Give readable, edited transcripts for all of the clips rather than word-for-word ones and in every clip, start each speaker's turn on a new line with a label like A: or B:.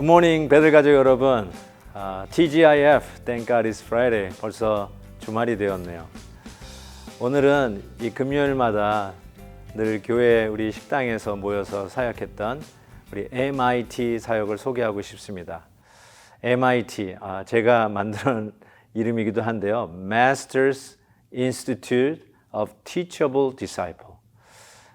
A: 굿모닝 배들 가족 여러분. TGIF Thank God It's Friday 벌써 주말이 되었네요. 오늘은 이 금요일마다 늘 교회 우리 식당에서 모여서 사역했던 우리 MIT 사역을 소개하고 싶습니다. MIT 제가 만든 이름이기도 한데요. Masters Institute of Teachable Disciple.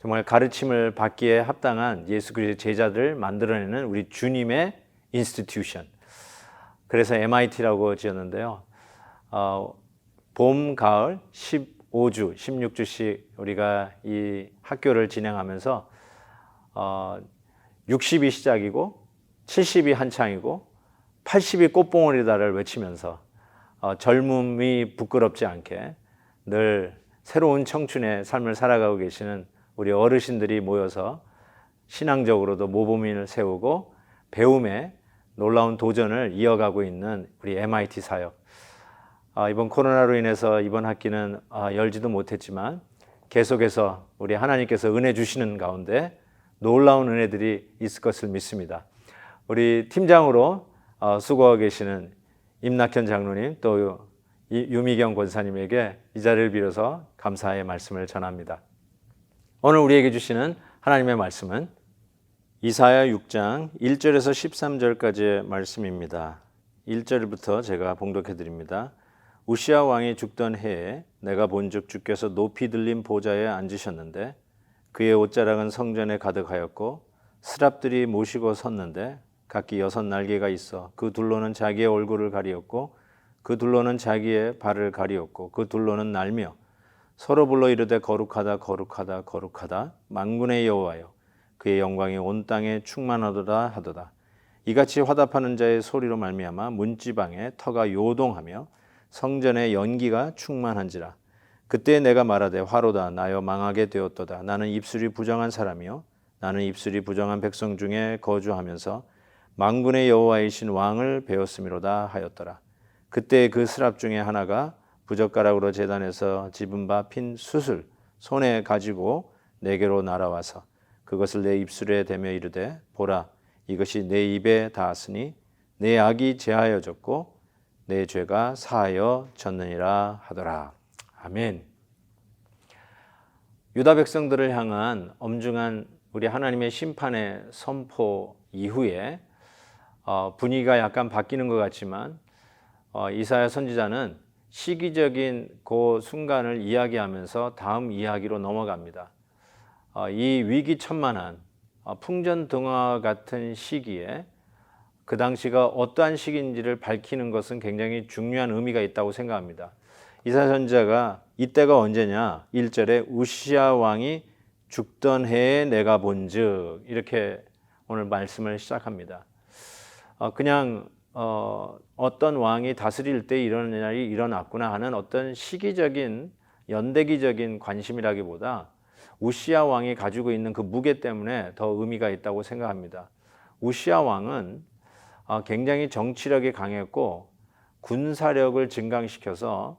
A: 정말 가르침을 받기에 합당한 예수 그리스도의 제자들을 만들어내는 우리 주님의 인스티튜션. 그래서 MIT라고 지었는데요. 봄, 가을 15주, 16주씩 우리가 이 학교를 진행하면서 60이 시작이고 70이 한창이고 80이 꽃봉오리다를 외치면서 젊음이 부끄럽지 않게 늘 새로운 청춘의 삶을 살아가고 계시는 우리 어르신들이 모여서 신앙적으로도 모범인을 세우고 배움에 놀라운 도전을 이어가고 있는 우리 MIT 사역. 이번 코로나로 인해서 이번 학기는 열지도 못했지만 계속해서 우리 하나님께서 은혜 주시는 가운데 놀라운 은혜들이 있을 것을 믿습니다. 우리 팀장으로 수고하고 계시는 임낙현 장로님 또 유미경 권사님에게 이 자리를 빌어서 감사의 말씀을 전합니다. 오늘 우리에게 주시는 하나님의 말씀은 이사야 6장 1절에서 13절까지의 말씀입니다. 1절부터 제가 봉독해 드립니다. 우시야 왕이 죽던 해에 내가 본즉 주께서 높이 들린 보좌에 앉으셨는데 그의 옷자락은 성전에 가득하였고 스랍들이 모시고 섰는데 각기 6날개가 있어 그 둘로는 자기의 얼굴을 가리었고 그 둘로는 자기의 발을 가리었고 그 둘로는 날며 서로 불러 이르되 거룩하다 거룩하다 거룩하다 만군의 여호와여 그의 영광이 온 땅에 충만하도다 하도다. 이같이 화답하는 자의 소리로 말미암아 문지방에 터가 요동하며 성전에 연기가 충만한지라. 그때 내가 말하되 화로다 나여 망하게 되었도다. 나는 입술이 부정한 사람이요 나는 입술이 부정한 백성 중에 거주하면서 만군의 여호와이신 왕을 배웠음이로다 하였더라. 그때 그 스랍 중에 하나가 부젓가락으로 제단에서 집은 바 핀 숯을 손에 가지고 내게로 날아와서 그것을 내 입술에 대며 이르되 보라 이것이 내 입에 닿았으니 내 악이 제하여졌고 내 죄가 사하여졌느니라 하더라. 아멘. 유다 백성들을 향한 엄중한 우리 하나님의 심판의 선포 이후에 분위기가 약간 바뀌는 것 같지만 이사야 선지자는 시기적인 그 순간을 이야기하면서 다음 이야기로 넘어갑니다. 이 위기천만한 풍전등화 같은 시기에 그 당시가 어떠한 시기인지를 밝히는 것은 굉장히 중요한 의미가 있다고 생각합니다. 이사야 선지자가 이때가 언제냐 1절에 우시야 왕이 죽던 해에 내가 본즉 이렇게 오늘 말씀을 시작합니다. 그냥 어떤 왕이 다스릴 때 이런 일이 일어났구나 하는 어떤 시기적인 연대기적인 관심이라기보다 우시야 왕이 가지고 있는 그 무게 때문에 더 의미가 있다고 생각합니다. 우시야 왕은 굉장히 정치력이 강했고 군사력을 증강시켜서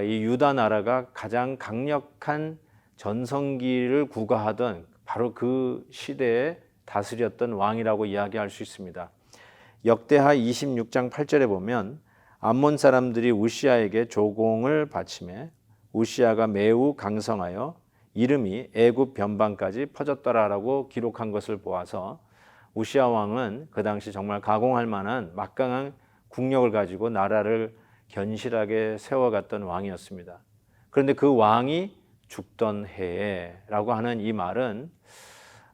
A: 이 유다 나라가 가장 강력한 전성기를 구가하던 바로 그 시대에 다스렸던 왕이라고 이야기할 수 있습니다. 역대하 26장 8절에 보면 암몬 사람들이 우시야에게 조공을 바치매 우시야가 매우 강성하여 이름이 애굽 변방까지 퍼졌더라라고 기록한 것을 보아서 우시야 왕은 그 당시 정말 가공할 만한 막강한 국력을 가지고 나라를 견실하게 세워갔던 왕이었습니다. 그런데 그 왕이 죽던 해라고 하는 이 말은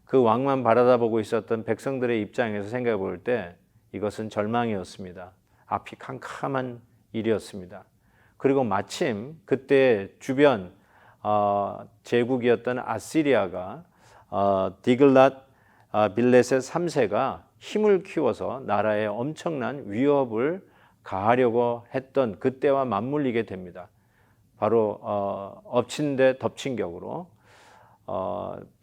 A: 그 왕만 바라다보고 있었던 백성들의 입장에서 생각해 볼 때 이것은 절망이었습니다. 앞이 캄캄한 일이었습니다. 그리고 마침 그때 주변 제국이었던 아시리아가 디글랏 빌레셋 3세가 힘을 키워서 나라에 엄청난 위협을 가하려고 했던 그때와 맞물리게 됩니다. 바로 엎친 데 덮친 격으로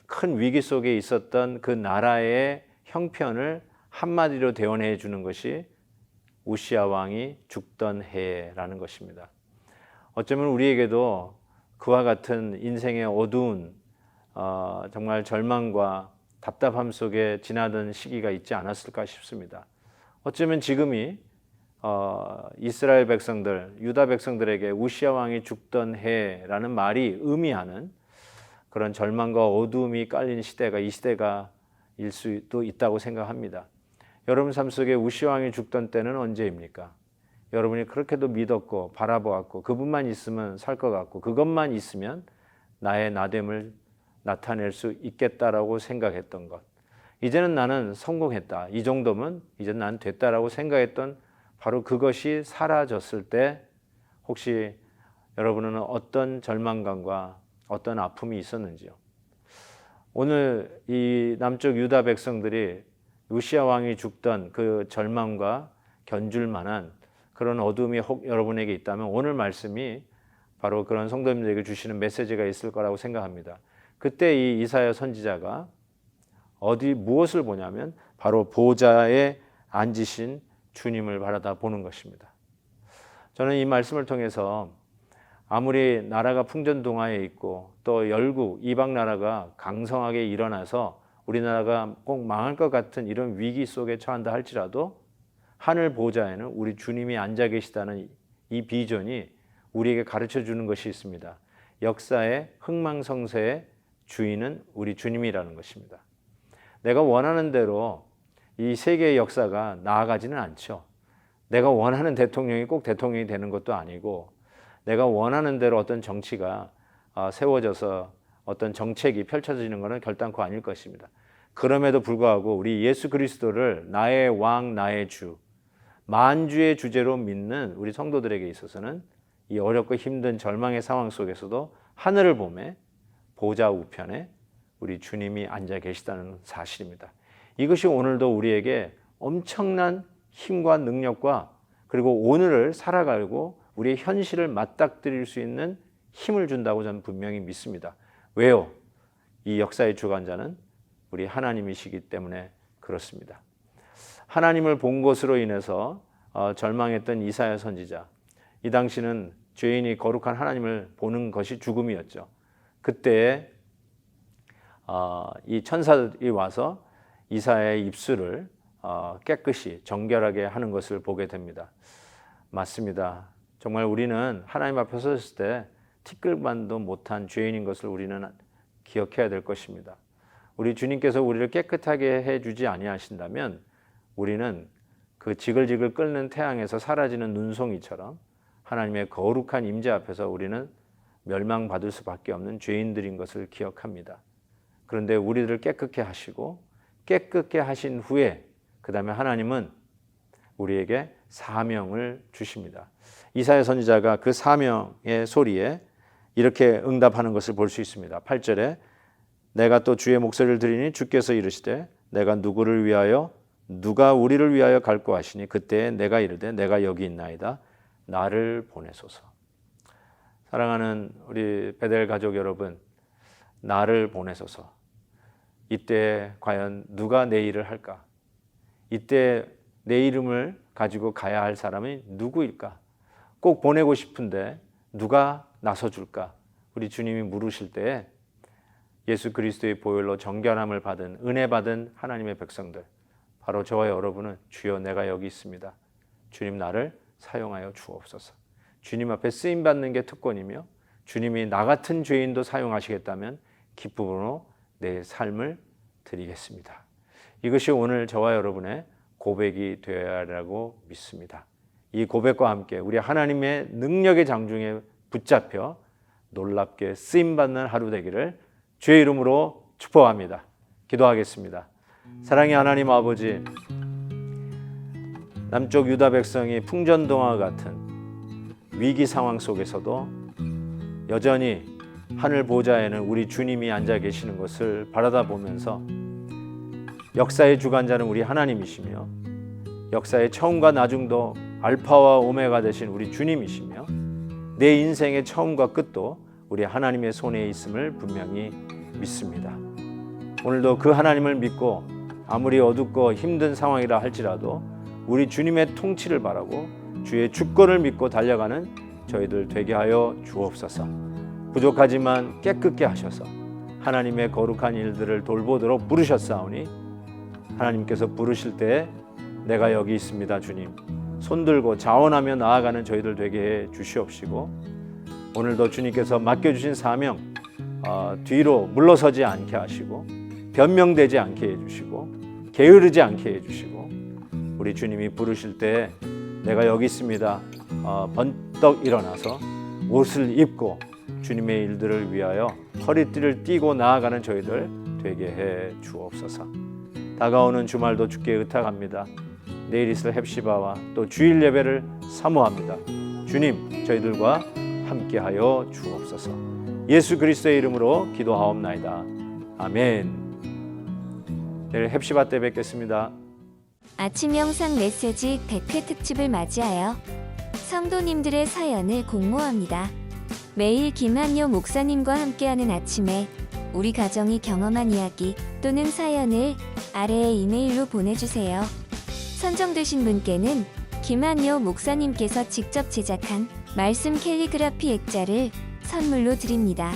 A: 큰 위기 속에 있었던 그 나라의 형편을 한마디로 대언해 주는 것이 우시야 왕이 죽던 해라는 것입니다. 어쩌면 우리에게도 그와 같은 인생의 어두운 정말 절망과 답답함 속에 지나던 시기가 있지 않았을까 싶습니다. 어쩌면 지금이 이스라엘 백성들, 유다 백성들에게 우시아 왕이 죽던 해라는 말이 의미하는 그런 절망과 어두움이 깔린 시대가 이 시대가 일 수도 있다고 생각합니다. 여러분 삶 속에 우시아 왕이 죽던 때는 언제입니까? 여러분이 그렇게도 믿었고 바라보았고 그분만 있으면 살 것 같고 그것만 있으면 나의 나됨을 나타낼 수 있겠다라고 생각했던 것. 이제는 나는 성공했다. 이 정도면 이제 난 됐다라고 생각했던 바로 그것이 사라졌을 때 혹시 여러분은 어떤 절망감과 어떤 아픔이 있었는지요? 오늘 이 남쪽 유다 백성들이 우시아 왕이 죽던 그 절망과 견줄 만한 그런 어둠이 혹 여러분에게 있다면 오늘 말씀이 바로 그런 성도님들에게 주시는 메시지가 있을 거라고 생각합니다. 그때 이 이사야 선지자가 무엇을 보냐면 바로 보좌에 앉으신 주님을 바라다 보는 것입니다. 저는 이 말씀을 통해서 아무리 나라가 풍전등화해 있고 또 열국 이방 나라가 강성하게 일어나서 우리나라가 꼭 망할 것 같은 이런 위기 속에 처한다 할지라도 하늘 보좌에는 우리 주님이 앉아 계시다는 이 비전이 우리에게 가르쳐 주는 것이 있습니다. 역사의 흥망성쇠의 주인은 우리 주님이라는 것입니다. 내가 원하는 대로 이 세계의 역사가 나아가지는 않죠. 내가 원하는 대통령이 꼭 대통령이 되는 것도 아니고 내가 원하는 대로 어떤 정치가 세워져서 어떤 정책이 펼쳐지는 것은 결단코 아닐 것입니다. 그럼에도 불구하고 우리 예수 그리스도를 나의 왕, 나의 주, 만주의 주제로 믿는 우리 성도들에게 있어서는 이 어렵고 힘든 절망의 상황 속에서도 하늘을 보매 보좌 우편에 우리 주님이 앉아 계시다는 사실입니다. 이것이 오늘도 우리에게 엄청난 힘과 능력과 그리고 오늘을 살아가고 우리의 현실을 맞닥뜨릴 수 있는 힘을 준다고 저는 분명히 믿습니다. 왜요? 이 역사의 주관자는 우리 하나님이시기 때문에 그렇습니다. 하나님을 본 것으로 인해서 절망했던 이사야 선지자, 이 당시는 죄인이 거룩한 하나님을 보는 것이 죽음이었죠. 그때 이 천사들이 와서 이사야의 입술을 깨끗이 정결하게 하는 것을 보게 됩니다. 맞습니다. 정말 우리는 하나님 앞에 섰을 때 티끌만도 못한 죄인인 것을 우리는 기억해야 될 것입니다. 우리 주님께서 우리를 깨끗하게 해주지 아니하신다면 우리는 그 지글지글 끓는 태양에서 사라지는 눈송이처럼 하나님의 거룩한 임재 앞에서 우리는 멸망받을 수밖에 없는 죄인들인 것을 기억합니다. 그런데 우리들을 깨끗게 하시고 깨끗게 하신 후에 그 다음에 하나님은 우리에게 사명을 주십니다. 이사야 선지자가 그 사명의 소리에 이렇게 응답하는 것을 볼 수 있습니다. 8절에 내가 또 주의 목소리를 들으니 주께서 이르시되 내가 누구를 위하여 누가 우리를 위하여 갈고 하시니 그때 내가 이르되 내가 여기 있나이다 나를 보내소서. 사랑하는 우리 베델 가족 여러분, 나를 보내소서. 이때 과연 누가 내 일을 할까? 이때 내 이름을 가지고 가야 할 사람이 누구일까? 꼭 보내고 싶은데 누가 나서줄까? 우리 주님이 물으실 때에 예수 그리스도의 보혈로 정결함을 받은 은혜 받은 하나님의 백성들, 바로 저와 여러분은 주여 내가 여기 있습니다. 주님 나를 사용하여 주옵소서. 주님 앞에 쓰임받는 게 특권이며 주님이 나 같은 죄인도 사용하시겠다면 기쁨으로 내 삶을 드리겠습니다. 이것이 오늘 저와 여러분의 고백이 되어야 하라고 믿습니다. 이 고백과 함께 우리 하나님의 능력의 장중에 붙잡혀 놀랍게 쓰임받는 하루 되기를 주의 이름으로 축복합니다. 기도하겠습니다. 사랑의 하나님 아버지, 남쪽 유다 백성이 풍전등화 같은 위기 상황 속에서도 여전히 하늘 보좌에는 우리 주님이 앉아 계시는 것을 바라다 보면서 역사의 주관자는 우리 하나님이시며 역사의 처음과 나중도 알파와 오메가 되신 우리 주님이시며 내 인생의 처음과 끝도 우리 하나님의 손에 있음을 분명히 믿습니다. 오늘도 그 하나님을 믿고 아무리 어둡고 힘든 상황이라 할지라도 우리 주님의 통치를 바라고 주의 주권을 믿고 달려가는 저희들 되게 하여 주옵소서. 부족하지만 깨끗게 하셔서 하나님의 거룩한 일들을 돌보도록 부르셨사오니 하나님께서 부르실 때에 내가 여기 있습니다 주님. 손들고 자원하며 나아가는 저희들 되게 해 주시옵시고, 오늘도 주님께서 맡겨주신 사명 뒤로 물러서지 않게 하시고, 변명되지 않게 해주시고, 게으르지 않게 해주시고, 우리 주님이 부르실 때 내가 여기 있습니다 번떡 일어나서 옷을 입고 주님의 일들을 위하여 허리띠를 띠고 나아가는 저희들 되게 해 주옵소서. 다가오는 주말도 주께 의탁합니다. 내일 있을 헵시바와 또 주일 예배를 사모합니다. 주님, 저희들과 함께하여 주옵소서. 예수 그리스도의 이름으로 기도하옵나이다. 아멘. 내일 헵시바 때 뵙겠습니다.
B: 아침 영상 메시지 100회 특집을 맞이하여 성도님들의 사연을 공모합니다. 매일 김한효 목사님과 함께하는 아침에 우리 가정이 경험한 이야기 또는 사연을 아래의 이메일로 보내주세요. 선정되신 분께는 김한효 목사님께서 직접 제작한 말씀 캘리그라피 액자를 선물로 드립니다.